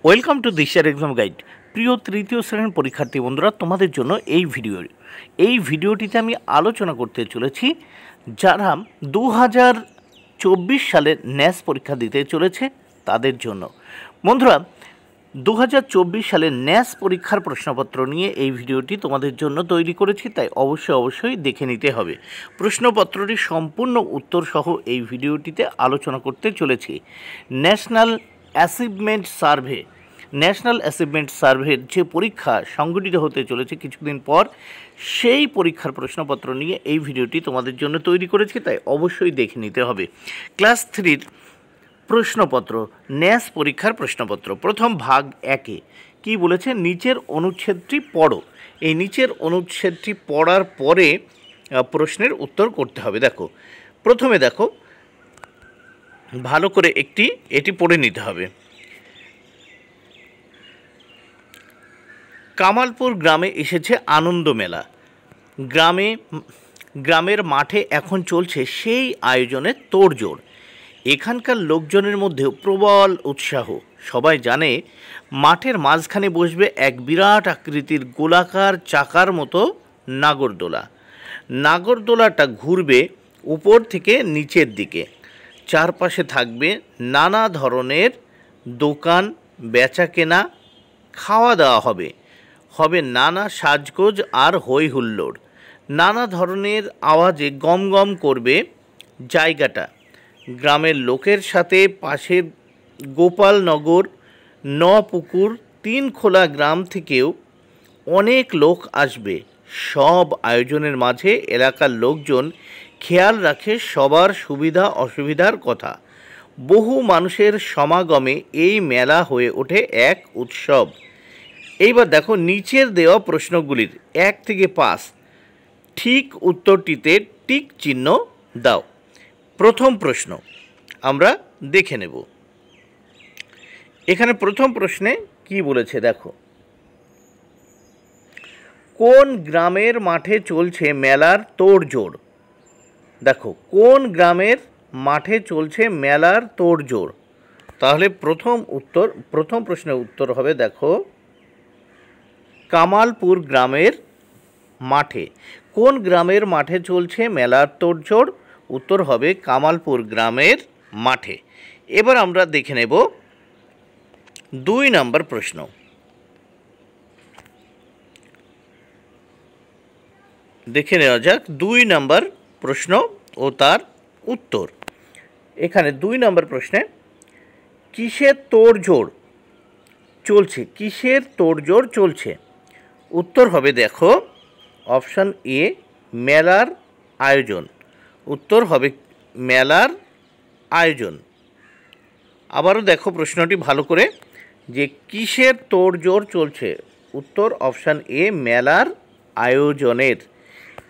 Welcome to দিশার exam guide. প্রিয় তৃতীয় শ্রেণীর পরীক্ষার্থী বন্ধুরা, তোমাদের জন্য এই ভিডিওটিতে আমি আলোচনা করতে চলেছি যারা 2024 সালে ন্যাস পরীক্ষা দিতে চলেছে তাদের জন্য। বন্ধুরা, 2024 সালে ন্যাস পরীক্ষার প্রশ্নপত্র নিয়ে এই ভিডিওটি তোমাদের জন্য তৈরি করেছি, তাই অবশ্যই দেখে নিতে হবে। প্রশ্নপত্রটির সম্পূর্ণ উত্তর সহ এই ভিডিওটিতে আলোচনা করতে চলেছি। ন্যাশনাল অ্যাচিভমেন্ট সার্ভের যে পরীক্ষা সংগঠিত হতে চলেছে কিছুদিন পর, সেই পরীক্ষার প্রশ্নপত্র নিয়ে এই ভিডিওটি তোমাদের জন্য তৈরি করেছি, তাই অবশ্যই দেখে নিতে হবে। ক্লাস 3-র প্রশ্নপত্র, ন্যাস পরীক্ষার প্রশ্নপত্র, প্রথম ভাগ 1-এ কী বলেছে, নিচের অনুচ্ছেদটি পড়ো। এই নিচের অনুচ্ছেদটি পড়ার পরে প্রশ্নের উত্তর করতে হবে। প্রথমে ভালো করে এটি পড়ে নিতে হবে। কামালপুর গ্রামে এসেছে আনন্দ মেলা। গ্রামের মাঠে এখন চলছে সেই আয়োজনের তোড়জোড়। এখানকার লোকজনের মধ্যেও প্রবল উৎসাহ। সবাই জানে মাঠের মাঝখানে বসবে এক বিরাট আকৃতির গোলাকার চাকার মতো নাগরদোলা। নাগরদোলাটা ঘুরবে উপর থেকে নিচের দিকে। চারপাশে থাকবে নানা ধরনের দোকান, বেচাকেনা, খাওয়া দাওয়া হবে নানা সাজগোজ আর হই হুল্লোড়। নানা ধরনের আওয়াজে গমগম করবে জায়গাটা। গ্রামের লোকের সাথে পাশের গোপালনগর, নপুকুর, তিনখোলা গ্রাম থেকেও অনেক লোক আসবে। সব আয়োজনের মাঝে এলাকার লোকজন খেয়াল রাখে সবার সুবিধা অসুবিধার কথা। বহু মানুষের সমাগমে এই মেলা হয়ে ওঠে এক উৎসব। এইবার নিচের দেওয়া প্রশ্নগুলির 1 থেকে 5 ঠিক উত্তরটিতে টিক চিহ্ন দাও। প্রথম প্রশ্ন আমরা দেখে নেব। এখানে প্রথম প্রশ্নে কি বলেছে কোন গ্রামের মাঠে চলছে মেলার তোড়জোড়। কোন গ্রামের মাঠে চলছে মেলার তোড়জোড়। তাহলে প্রথম প্রশ্নের উত্তর হবে কামালপুর গ্রামের মাঠে। কোন গ্রামের মাঠে চলছে মেলার তোড়জোড়? উত্তর হবে কামালপুর গ্রামের মাঠে। এবার আমরা দেখে নেব 2 নম্বর প্রশ্ন। দেখে নেওয়া যাক 2 নম্বর প্রশ্ন ও তার উত্তর। এখানে 2 নম্বর প্রশ্নে কিসের তোড়জোড় চলছে? উত্তর হবে অপশান এ, মেলার আয়োজন। উত্তর হবে মেলার আয়োজন। আবারও প্রশ্নটি ভালো করে, যে কিসের তোড়জোড় চলছে? উত্তর অপশান এ, মেলার আয়োজনের।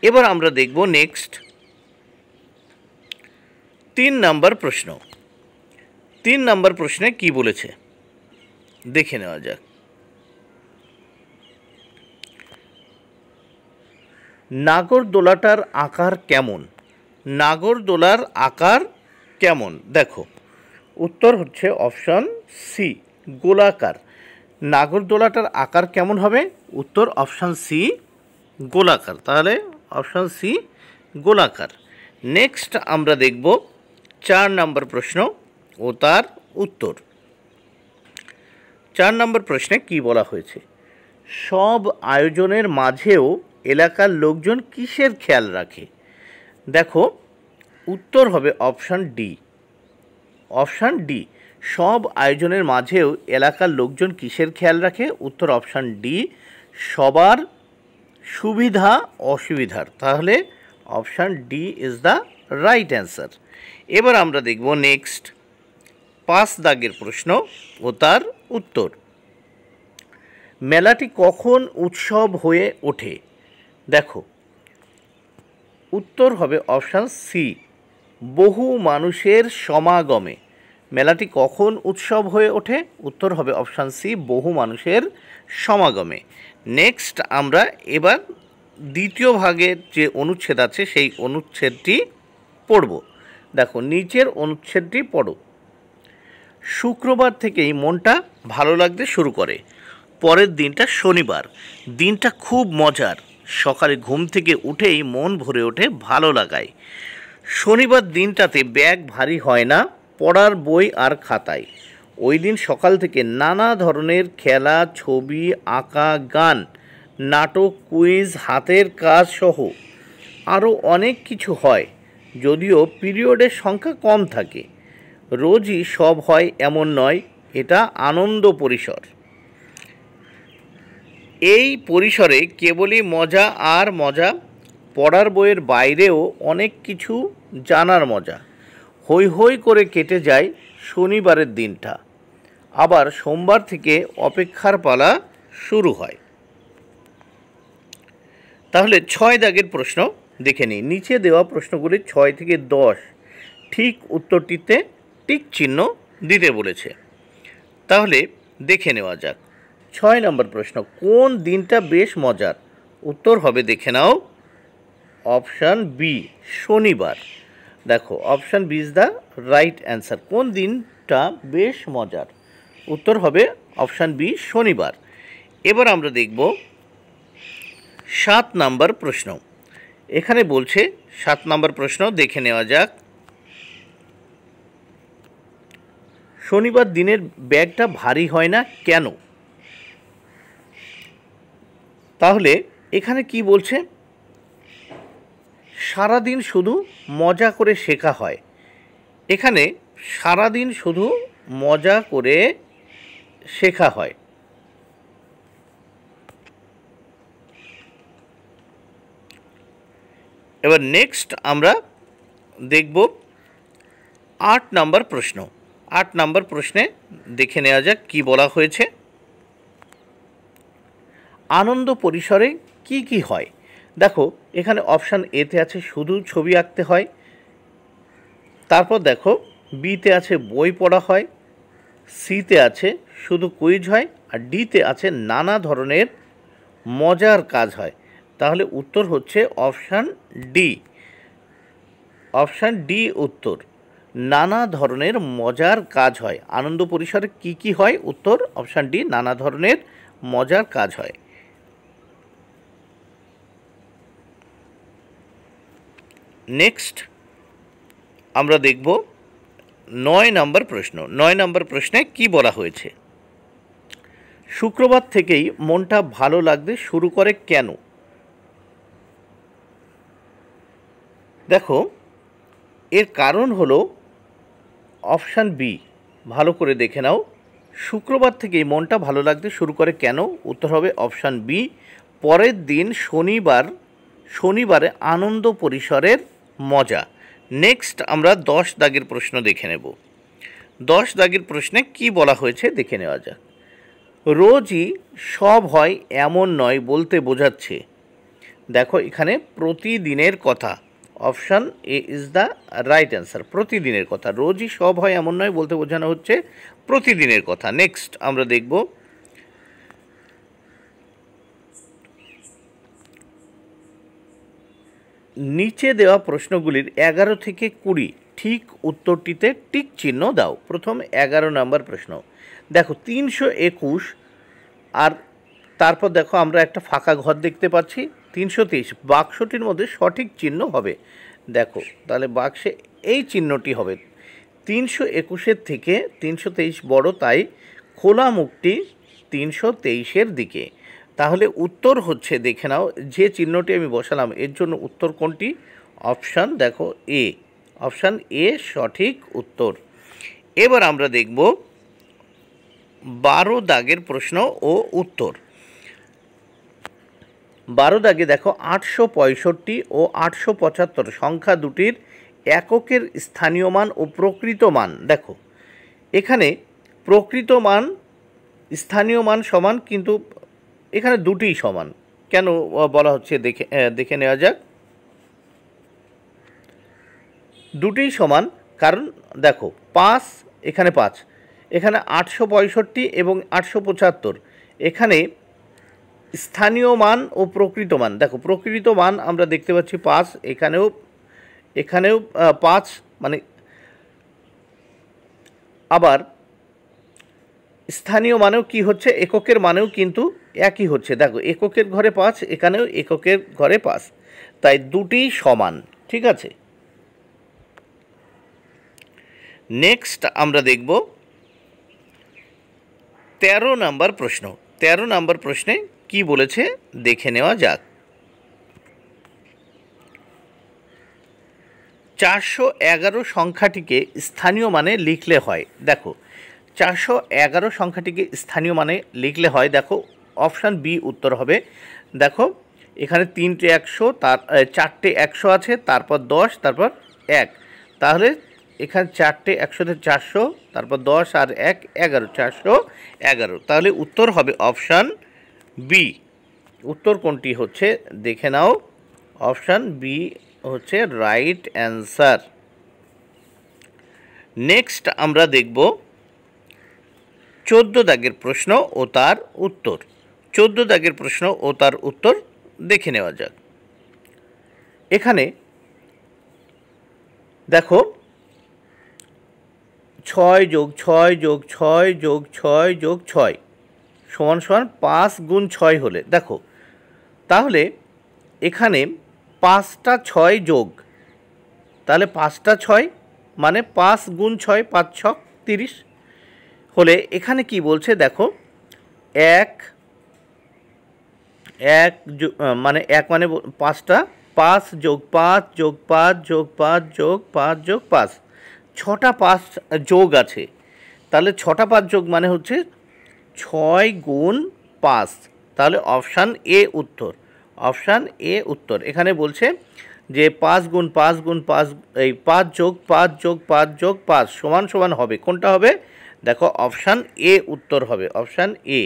এবার আমরা দেখব নেক্সট 3 নম্বর প্রশ্ন। 3 নম্বর প্রশ্নে কি বলেছে দেখে নেওয়া যাক। নাগরদোলাটার আকার কেমন? নাগরদোলার আকার কেমন? উত্তর হচ্ছে অপশান সি, গোলাকার। নাগরদোলাটার আকার কেমন হবে? উত্তর অপশান সি, গোলাকার। তাহলে অপশান সি, গোলাকার। নেক্সট আমরা দেখব 4 নম্বর প্রশ্ন ও তার উত্তর। 4 নম্বর প্রশ্নে কি বলা হয়েছে, সব আয়োজনের মাঝেও এলাকার লোকজন কিসের খেয়াল রাখে? উত্তর হবে অপশান ডি, সব আয়োজনের মাঝেও এলাকার লোকজন কিসের খেয়াল রাখে? উত্তর অপশান ডি, সবার সুবিধা অসুবিধার। তাহলে option D is the right answer. এবার আমরা দেখব নেক্সট 5 দাগের প্রশ্ন ও তার উত্তর। মেলাটি কখন উৎসব হয়ে ওঠে? উত্তর হবে অপশান সি, বহু মানুষের সমাগমে। মেলাটি কখন উৎসব হয়ে ওঠে? উত্তর হবে অপশান সি, বহু মানুষের সমাগমে। নেক্সট আমরা এবার দ্বিতীয় ভাগের যে অনুচ্ছেদ আছে সেই অনুচ্ছেদটি পড়ব। নিচের অনুচ্ছেদটি পড়ো। শুক্রবার থেকেই মনটা ভালো লাগতে শুরু করে। পরের দিনটা শনিবার, দিনটা খুব মজার, সকালে ঘুম থেকে উঠেই মন ভরে ওঠে ভালো লাগায়। শনিবার দিনটাতে ব্যাগ ভারী হয় না পড়ার বই আর খাতায়। ওই দিন সকাল থেকে নানা ধরনের খেলা, ছবি আঁকা, গান, নাটক, কুইজ, হাতের কাজ সহ আরও অনেক কিছু হয়, যদিও পিরিয়ডের সংখ্যা কম থাকে। রোজই সব হয় এমন নয়, এটা আনন্দ পরিসর। এই পরিসরে কেবলই মজা আর মজা, পড়ার বইয়ের বাইরেও অনেক কিছু জানার মজা। হৈ হৈ করে কেটে যায় শনিবারের দিনটা, আবার সোমবার থেকে অপেক্ষার পালা শুরু হয়। তাহলে 6 দাগের প্রশ্ন দেখে নিই। নিচে দেওয়া প্রশ্নগুলি 6 থেকে 10 ঠিক উত্তরটিতে টিক চিহ্ন দিতে বলেছে। তাহলে দেখে নেওয়া যাক। 6 নম্বর প্রশ্ন, কোন দিনটা বেশ মজার? উত্তর হবে, দেখে নাও, অপশান বি, শনিবার। দেখো, option B is the right answer. কোন দিনটা বেশ মজার? উত্তর হবে অপশান বি, শনিবার। এবার আমরা দেখব 7 নম্বর প্রশ্ন। এখানে বলছে 7 নম্বর প্রশ্ন, দেখে নেওয়া যাক। শনিবার দিনের ব্যাগটা ভারী হয় না কেন? তাহলে এখানে কি বলছে? সারাদিন শুধু মজা করে শেখা হয়। এখানে সারাদিন শুধু মজা করে শেখা হয়। এবার নেক্সট আমরা দেখব 8 নম্বর প্রশ্ন। 8 নম্বর প্রশ্নে দেখে নেওয়া যাক কি বলা হয়েছে। আনন্দ পরিসরে কি কি হয়? দেখো, এখানে অপশান এতে আছে শুধু ছবি আঁকতে হয়, তারপর দেখো বিতে আছে বই পড়া হয়, সিতে আছে শুধু কুইজ হয়, আর ডিতে আছে নানা ধরনের মজার কাজ হয়। তাহলে উত্তর হচ্ছে অপশান ডি। অপশান ডি উত্তর, নানা ধরনের মজার কাজ হয়। আনন্দ পরিসরে কি কি হয়? উত্তর অপশান ডি, নানা ধরনের মজার কাজ হয়। নেক্সট আমরা দেখব 9 নম্বর প্রশ্ন। 9 নম্বর প্রশ্নে কি বলা হয়েছে? শুক্রবার থেকেই মনটা ভালো লাগতে শুরু করে কেন? দেখো, এর কারণ হলো অপশান বি। ভালো করে দেখে নাও, শুক্রবার থেকেই মনটা ভালো লাগতে শুরু করে কেন? উত্তর হবে অপশান বি, পরের দিন শনিবারে আনন্দ পরিসরের মজা। নেক্সট আমরা 10 দাগের প্রশ্ন দেখে নেব। 10 দাগের প্রশ্নে কি বলা হয়েছে দেখে নেওয়া যাক। রোজই সব হয় এমন নয় বলতে বোঝাচ্ছে। দেখো, এখানে প্রতিদিনের কথা। Option A is the right answer, প্রতিদিনের কথা। রোজই সব হয় এমন নয় বলতে বোঝানো হচ্ছে প্রতিদিনের কথা। নেক্সট আমরা দেখব নিচে দেওয়া প্রশ্নগুলির 11 থেকে 20 ঠিক উত্তরটিতে টিক চিহ্ন দাও। প্রথম 11 নম্বর প্রশ্ন। দেখো, 321, আর তারপর দেখো আমরা একটা ফাঁকা ঘর দেখতে পাচ্ছি, 323। বাক্সটির মধ্যে সঠিক চিহ্ন হবে। দেখো, তাহলে বাক্সে এই চিহ্নটি হবে। 321-এর থেকে 323 বড়, তাই খোলা মুখটি 323-এর দিকে। তাহলে উত্তর হচ্ছে, দেখে নাও, যে চিহ্নটি আমি বসালাম এর জন্য উত্তর কোনটি? অপশান দেখো এ, অপশান এ সঠিক উত্তর। এবার আমরা দেখব 12 দাগের প্রশ্ন ও উত্তর। 12 দাগে দেখো, 865 ও 875 সংখ্যা দুটির এককের স্থানীয় মান ও প্রকৃত মান। দেখো, এখানে প্রকৃত মান স্থানীয় মান সমান, কিন্তু এখানে দুটিই সমান। কেন বলা হচ্ছে দেখে নেওয়া যাক। দুটিই সমান কারণ দেখো, 5 এখানে 5, এখানে 865 এবং 875, এখানে স্থানীয় মান ও প্রকৃত মান। দেখো, প্রকৃত মান আমরা দেখতে পাচ্ছি 5, এখানেও 5, মানে আবার স্থানীয় মানেও কি হচ্ছে, এককের মানেও কিন্তু একই হচ্ছে। দেখো এককের ঘরে 5, এখানেও এককের ঘরে 5, তাই দুটিই সমান। ঠিক আছে, নেক্সট আমরা দেখব 13 নম্বর প্রশ্ন। 13 নম্বর প্রশ্নে কি বলেছে দেখে নেওয়া যাক। 411 সংখ্যাটিকে স্থানীয় মানে লিখলে হয়। দেখো 411 সংখ্যাটিকে স্থানীয় মানে লিখলে হয়, দেখো অপশান বি উত্তর হবে। দেখো এখানে 3টে 100, তার 4টে 100 আছে, তারপর 10, তারপর 1, তাহলে এখানে 4টে 100তে 400, তারপর 10 আর 1 11, 411। তাহলে উত্তর হবে অপশান বি। উত্তর কোনটি হচ্ছে দেখে নাও, অপশান বি হচ্ছে রাইট অ্যান্সার। নেক্সট আমরা দেখব 14 দাগের প্রশ্ন ও তার উত্তর। 14 দাগের প্রশ্ন ও তার উত্তর দেখে নেওয়া যাক। এখানে দেখো 6 যোগ 6 যোগ 6 যোগ 6 যোগ 6 সমান সমান 5 গুণ 6 হলে, দেখো তাহলে এখানে 5টা 6 যোগ, তাহলে 5টা 6 মানে 5 গুণ 6, 5 6 30 হলে এখানে কি বলছে দেখো 1 মানে 1 মানে 5টা, 5 যোগ 5 যোগ 5 যোগ 5 যোগ 5 যোগ 5, 6টা 5 যোগ আছে, তাহলে 6টা 5 যোগ মানে হচ্ছে 6 গুণ 5, তাহলে অপশান এ উত্তর। অপশান এ উত্তর। এখানে বলছে যে 5 গুণ 5 গুণ 5, এই 5 যোগ 5 যোগ 5 যোগ 5 সমান সমান হবে, কোনটা হবে দেখো অপশান এ উত্তর হবে, অপশান এ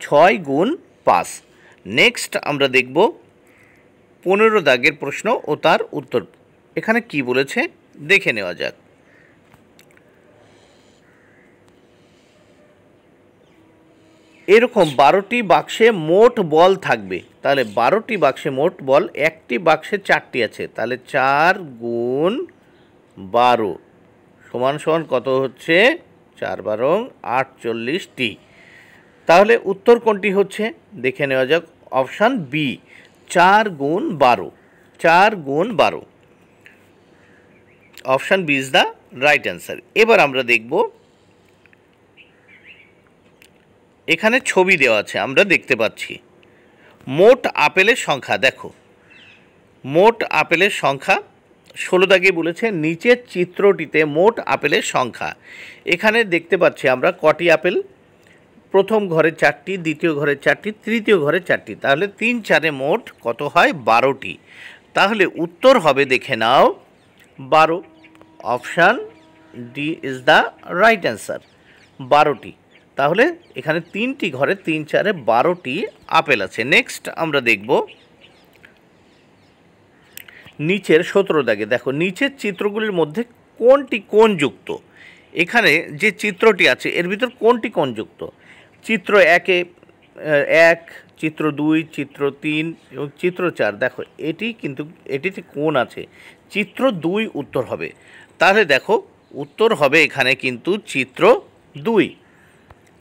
6 গুণ 5। নেক্সট আমরা দেখব 15 দাগের প্রশ্ন ও তার উত্তর। এখানে কি বলেছে দেখে নেওয়া যাক। এরকম 12টি বাক্সে মোট বল থাকবে, তাহলে 12টি বাক্সে মোট বল, একটি বাক্সে 4টি আছে, তাহলে 4 গুণ 12 সমান সমান কত হচ্ছে 4 12 48টি। তাহলে উত্তর কোনটি হচ্ছে দেখে নেওয়া যাক, অপশান বি 4 গুণ 12, 4 গুণ 12, option B is the right answer. এবার আমরা দেখব এখানে ছবি দেওয়া আছে, আমরা দেখতে পাচ্ছি মোট আপেলের সংখ্যা। দেখো মোট আপেলের সংখ্যা 16 দাগে বলেছে নিচের চিত্রটিতে মোট আপেলের সংখ্যা। এখানে দেখতে পাচ্ছি আমরা কটি আপেল, প্রথম ঘরে 4টি, দ্বিতীয় ঘরে 4টি, তৃতীয় ঘরে 4টি, তাহলে 3 4-এ মোট কত হয় 12টি। তাহলে উত্তর হবে দেখে নাও 12, option D is the right answer, 12টি। তাহলে এখানে 3টি ঘরে 3 4-এ 12টি আপেল আছে। নেক্সট আমরা দেখব নিচের 17 দাগে। দেখো নিচের চিত্রগুলির মধ্যে কোনটি কোণযুক্ত, এখানে যে চিত্রটি আছে এর ভিতর কোনটি কোণযুক্ত, চিত্র 1-এ 1, চিত্র 2, চিত্র 3 এবং চিত্র 4, দেখো এটিতে কোণ আছে, চিত্র 2 উত্তর হবে। তাহলে দেখো উত্তর হবে এখানে কিন্তু চিত্র 2,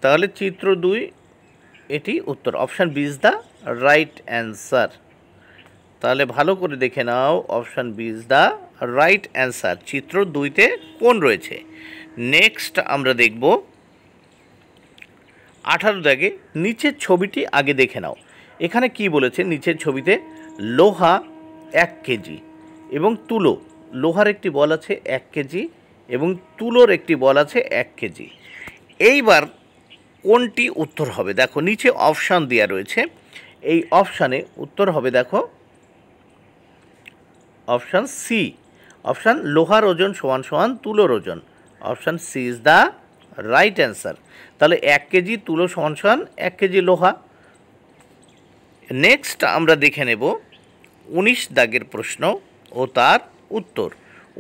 তাহলে চিত্র 2 এটি উত্তর, option B is the right answer. তাহলে ভালো করে দেখে নাও, option B is the right answer, চিত্র 2-তে কোণ রয়েছে। নেক্সট আমরা দেখব 18 দাগে নিচের ছবিটি আগে দেখে নাও। এখানে কি বলেছে নিচের ছবিতে লোহা 1 কেজি এবং তুলো, লোহার একটি বল আছে 1 কেজি এবং তুলোর একটি বল আছে 1 কেজি। এইবার কোনটি উত্তর হবে দেখো নিচে অপশান দেওয়া রয়েছে, এই অপশানে উত্তর হবে দেখো অপশান সি, অপশান লোহার ওজন সমান সমান তুলোর ওজন, option C is the right answer. তাহলে 1 কেজি তুলো সমান সমান 1 কেজি লোহা। নেক্সট আমরা দেখে নেব 19 দাগের প্রশ্ন ও তার উত্তর।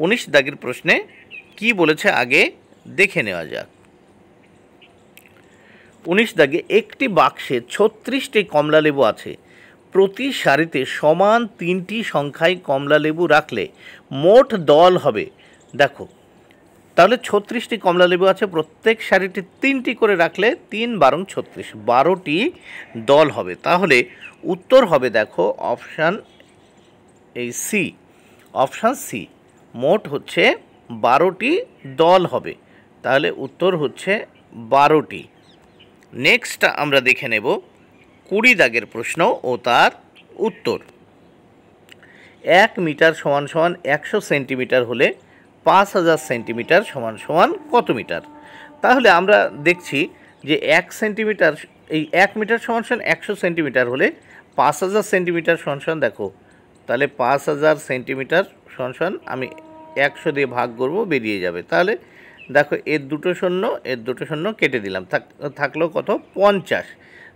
19 দাগের প্রশ্নে কি বলেছে আগে দেখে নেওয়া যাক। 19 দাগে একটি বাক্সে 36টি কমলালেবু আছে, প্রতি সারিতে সমান 3টি সংখ্যায় কমলালেবু রাখলে মোট দল হবে। দেখো তাহলে 36টি কমলালেবু আছে, প্রত্যেক সারিতে 3টি করে রাখলে 3 বারং 36, 12টি দল হবে। তাহলে উত্তর হবে দেখো অপশান এই সি, অপশান সি, মোট হচ্ছে 12টি দল হবে। তাহলে উত্তর হচ্ছে 12টি। নেক্সট আমরা দেখে নেব 20 দাগের প্রশ্ন ও তার উত্তর। 1 মিটার সমান সমান 100 সেন্টিমিটার হলে 5000 সেন্টিমিটার সমান সমান কত মিটার? তাহলে আমরা দেখছি যে 1 সেন্টিমিটার, এই 1 মিটার সমান সমান 100 সেন্টিমিটার হলে 5000 সেন্টিমিটার সমান সমান, দেখো তাহলে 5000 সেন্টিমিটার সমান সমান আমি 100 দিয়ে ভাগ করব, বেরিয়ে যাবে। তাহলে দেখো এর দুটো শূন্য কেটে দিলাম, থাকলো কত? 50।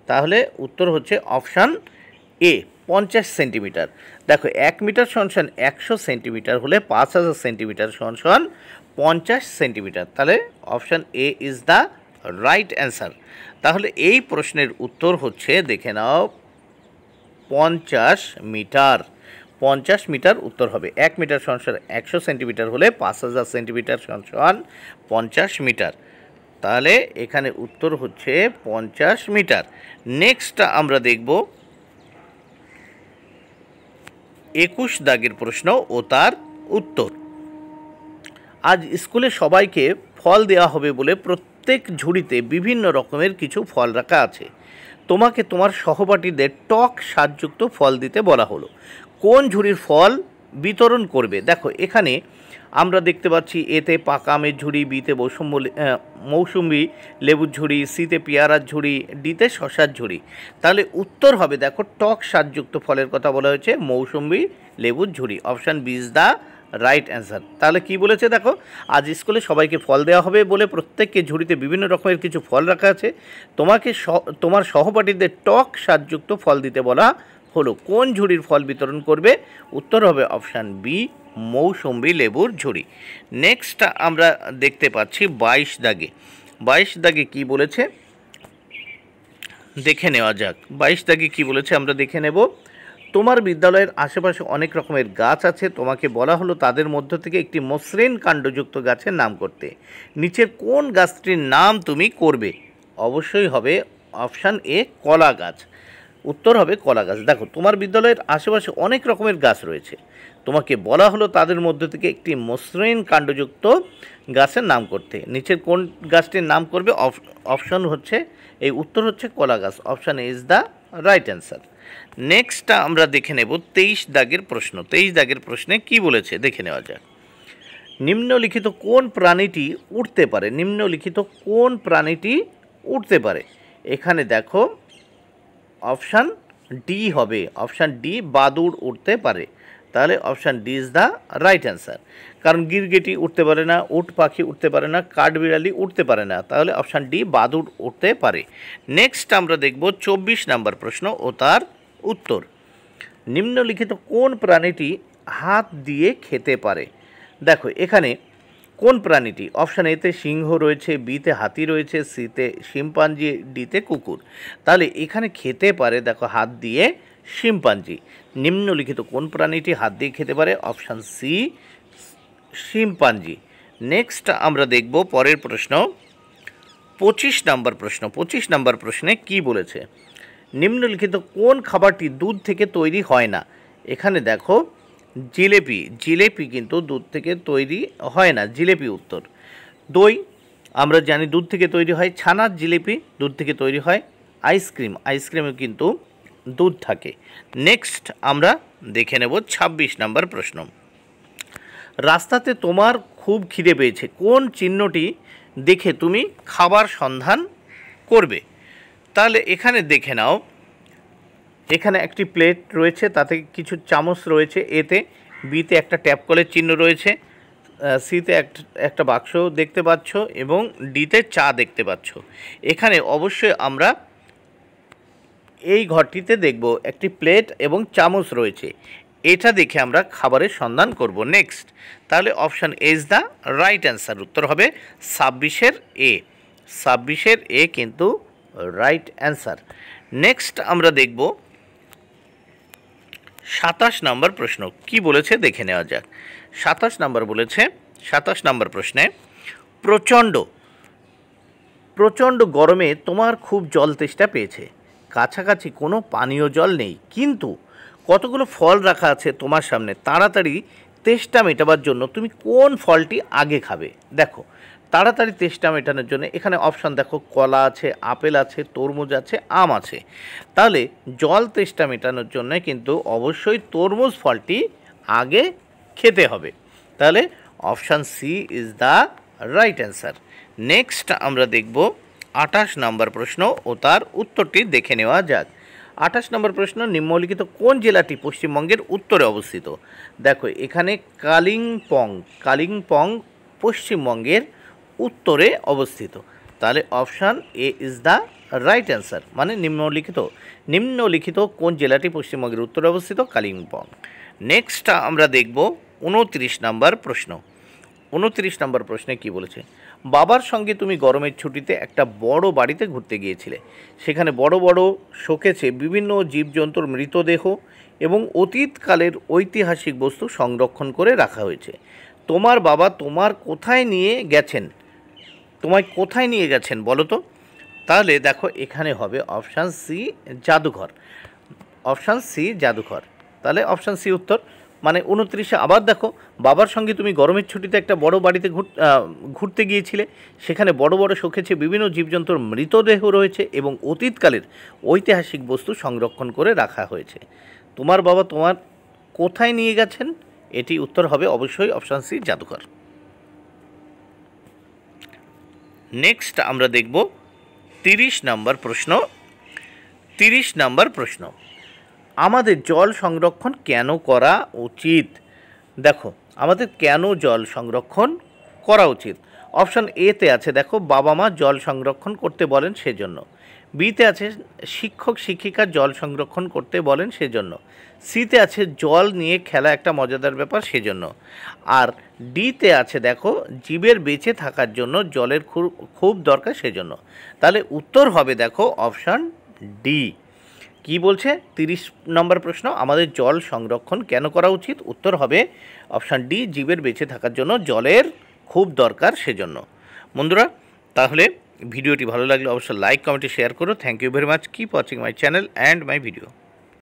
তাহলে উত্তর হচ্ছে অপশান এ, 50 সেন্টিমিটার। দেখো 1 মিটার সমান সমান 100 সেন্টিমিটার হলে 5000 সেন্টিমিটার সমান সমান 50 সেন্টিমিটার। তাহলে option A is the right answer. তাহলে এই প্রশ্নের উত্তর হচ্ছে, দেখে নাও, 50 মিটার। 50 মিটার উত্তর হবে। 1 মিটার সমান সমান 100 সেন্টিমিটার হলে 5000 সেন্টিমিটার সমান সমান 50 মিটার। তাহলে এখানে উত্তর হচ্ছে 50 মিটার। নেক্সট আমরা দেখব 21 দাগের প্রশ্ন ও তার উত্তর। আজ স্কুলে সবাইকে ফল দেওয়া হবে বলে প্রত্যেক ঝুড়িতে বিভিন্ন রকমের কিছু ফল রাখা আছে। তোমাকে তোমার সহপাঠীদের টক স্বাদযুক্ত ফল দিতে বলা হলো। কোন ঝুড়ির ফল বিতরণ করবে? দেখো এখানে আমরা দেখতে পাচ্ছি এতে পাকা আমের ঝুড়ি, বিতে মৌসুম্বি লেবুর ঝুড়ি, সিতে পেয়ারার ঝুড়ি, ডিতে শশার ঝুড়ি। তাহলে উত্তর হবে দেখো টক স্বাদযুক্ত ফলের কথা বলা হয়েছে, মৌসুম্বি লেবুর ঝুড়ি। Option B is the right answer. তাহলে কি বলেছে দেখো, আজ স্কুলে সবাইকে ফল দেওয়া হবে বলে প্রত্যেককে ঝুড়িতে বিভিন্ন রকমের কিছু ফল রাখা আছে। তোমাকে তোমার সহপাঠীদের টক স্বাদযুক্ত ফল দিতে বলা হলো। কোন ঝুড়ির ফল বিতরণ করবে? উত্তর হবে অপশান বি, মৌসুম্বি লেবুর ঝুড়ি। নেক্সট আমরা দেখতে পাচ্ছি 22 দাগে। 22 দাগে কি বলেছে দেখে নেওয়া যাক। 22 দাগে কি বলেছে আমরা দেখে নেব। তোমার বিদ্যালয়ের আশেপাশে অনেক রকমের গাছ আছে, তোমাকে বলা হলো তাদের মধ্য থেকে একটি মসৃণ কাণ্ডযুক্ত গাছের নাম করতে। নিচের কোন গাছটির নাম তুমি করবে? অবশ্যই হবে অপশান এ, কলা গাছ। উত্তর হবে কলা গাছ। দেখো তোমার বিদ্যালয়ের আশেপাশে অনেক রকমের গাছ রয়েছে, তোমাকে বলা হলো তাদের মধ্যে থেকে একটি মসৃণ কাণ্ডযুক্ত গাছের নাম করতে। নিচের কোন গাছটির নাম করবে? অপশন হচ্ছে এই, উত্তর হচ্ছে কলা গাছ। Option A is the right answer. Next আমরা দেখে নেব 23 দাগের প্রশ্ন। 23 দাগের প্রশ্নে কি বলেছে দেখে নেওয়া যাক। নিম্নলিখিত কোন প্রাণীটি উড়তে পারে? নিম্নলিখিত কোন প্রাণীটি উড়তে পারে? এখানে দেখো অপশান ডি হবে, অপশান ডি, বাদুড় উড়তে পারে। তাহলে option D is the right answer. কারণ গিরগিটি উঠতে পারে না, উট পাখি উঠতে পারে না, কাঠবিড়ালি উঠতে পারে না। তাহলে অপশান ডি, বাদুড় উঠতে পারে। নেক্সট আমরা দেখব 24 নম্বর প্রশ্ন ও তার উত্তর। নিম্নলিখিত কোন প্রাণীটি হাত দিয়ে খেতে পারে? দেখো এখানে কোন প্রাণীটি? অপশান এতে সিংহ রয়েছে, বিতে হাতি রয়েছে, সিতে শিম্পাঞ্জি, ডিতে কুকুর। তাহলে এখানে খেতে পারে দেখো হাত দিয়ে শিম্পাঞ্জি। নিম্নলিখিত কোন প্রাণীটি হাত দিয়ে খেতে পারে? Option C, chimpanzee. নেক্সট আমরা দেখব পরের প্রশ্ন 25 নম্বর প্রশ্ন। 25 নম্বর প্রশ্নে কি বলেছে? নিম্নলিখিত কোন খাবারটি দুধ থেকে তৈরি হয় না? এখানে দেখো জিলেপি। জিলেপি কিন্তু দুধ থেকে তৈরি হয় না, জিলেপি উত্তর। দই আমরা জানি দুধ থেকে তৈরি হয়, ছানার জিলেপি দুধ থেকে তৈরি হয়, আইসক্রিম, আইসক্রিমে কিন্তু দুধ থাকে। নেক্সট আমরা দেখে নেব 26 নম্বর প্রশ্ন। রাস্তাতে তোমার খুব খিদে পেয়েছে, কোন চিহ্নটি দেখে তুমি খাবার সন্ধান করবে? তাহলে এখানে দেখে নাও, এখানে একটি প্লেট রয়েছে, তাতে কিছু চামচ রয়েছে এতে, বিতে একটা ট্যাপ কলের চিহ্ন রয়েছে, সিতে একটা বাক্স দেখতে পাচ্ছ এবং ডিতে চা দেখতে পাচ্ছ। এখানে অবশ্যই আমরা এই ঘরটিতে দেখব একটি প্লেট এবং চামচ রয়েছে, এটা দেখে আমরা খাবারের সন্ধান করব। নেক্সট তাহলে option A is the right answer. উত্তর হবে 26-এর এ। 26-এর এ কিন্তু রাইট অ্যান্সার। নেক্সট আমরা দেখব 27 নম্বর প্রশ্ন কি বলেছে দেখে নেওয়া যাক। 27 নম্বর বলেছে, 27 নম্বর প্রশ্নে প্রচণ্ড প্রচণ্ড গরমে তোমার খুব জল তেষ্টা পেয়েছে, কাছাকাছি কোনো পানীয় জল নেই, কিন্তু কতগুলো ফল রাখা আছে তোমার সামনে। তাড়াতাড়ি তেষ্টা মেটাবার জন্য তুমি কোন ফলটি আগে খাবে? দেখো, তাড়াতাড়ি তেষ্টা মেটানোর জন্য এখানে অপশান দেখো, কলা আছে, আপেল আছে, তরমুজ আছে, আম আছে। তাহলে জল তেষ্টা মেটানোর জন্য কিন্তু অবশ্যই তরমুজ ফলটি আগে খেতে হবে। তাহলে option C is the right answer. Next আমরা দেখব 28 নম্বর প্রশ্ন ও তার উত্তরটি দেখে নেওয়া যাক। 28 নম্বর প্রশ্ন, নিম্নলিখিত কোন জেলাটি পশ্চিমবঙ্গের উত্তরে অবস্থিত? দেখো, এখানে কালিম্পং পশ্চিমবঙ্গের উত্তরে অবস্থিত। তাহলে option A is the right answer, মানে নিম্নলিখিত কোন জেলাটি পশ্চিমবঙ্গের উত্তরে অবস্থিত? কালিম্পং। নেক্সট আমরা দেখব 29 নম্বর প্রশ্ন। 29 নম্বর প্রশ্নে কি বলেছে? বাবার সঙ্গে তুমি গরমের ছুটিতে একটা বড় বাড়িতে ঘুরতে গিয়েছিলে। সেখানে বড় বড় শোকেছে বিভিন্ন জীবজন্তুর মৃতদেহ এবং অতীতকালের ঐতিহাসিক বস্তু সংরক্ষণ করে রাখা হয়েছে। তোমার বাবা তোমায় কোথায় নিয়ে গেছেন বলো তো? তাহলে দেখো, এখানে হবে অপশান সি, জাদুঘর। অপশান সি, জাদুঘর। তাহলে অপশান সি উত্তর। মানে 29-এ আবার দেখো, বাবার সঙ্গে তুমি গরমের ছুটিতে একটা বড় বাড়িতে ঘুরতে গিয়েছিলে। সেখানে বড় বড় শোকেছে বিভিন্ন জীবজন্তুর মৃতদেহ রয়েছে এবং অতীতকালের ঐতিহাসিক বস্তু সংরক্ষণ করে রাখা হয়েছে। তোমার বাবা তোমার কোথায় নিয়ে গেছেন? এটি উত্তর হবে অবশ্যই অপশান সি, জাদুঘর। নেক্সট আমরা দেখব 30 নম্বর প্রশ্ন। 30 নম্বর প্রশ্ন, আমাদের জল সংরক্ষণ কেন করা উচিত? দেখো, আমাদের কেন জল সংরক্ষণ করা উচিত? অপশান এতে আছে, দেখো, বাবা মা জল সংরক্ষণ করতে বলেন সেজন্য। বিতে আছে শিক্ষক শিক্ষিকা জল সংরক্ষণ করতে বলেন সেজন্য। সিতে আছে জল নিয়ে খেলা একটা মজাদার ব্যাপার সেজন্য। আর ডিতে আছে, দেখো, জীবের বেঁচে থাকার জন্য জলের খুব দরকার সেজন্য। তাহলে উত্তর হবে, দেখো, অপশান ডি। কি বলছে 30 নম্বর প্রশ্ন, আমাদের জল সংরক্ষণ কেন করা উচিত? উত্তর হবে অপশান ডি, জীবের বেঁচে থাকার জন্য জলের খুব দরকার সেজন্য। বন্ধুরা, তাহলে ভিডিওটি ভালো লাগলে অবশ্যই লাইক, কমেন্ট, শেয়ার করো। Thank you very much. Keep watching my channel and my video.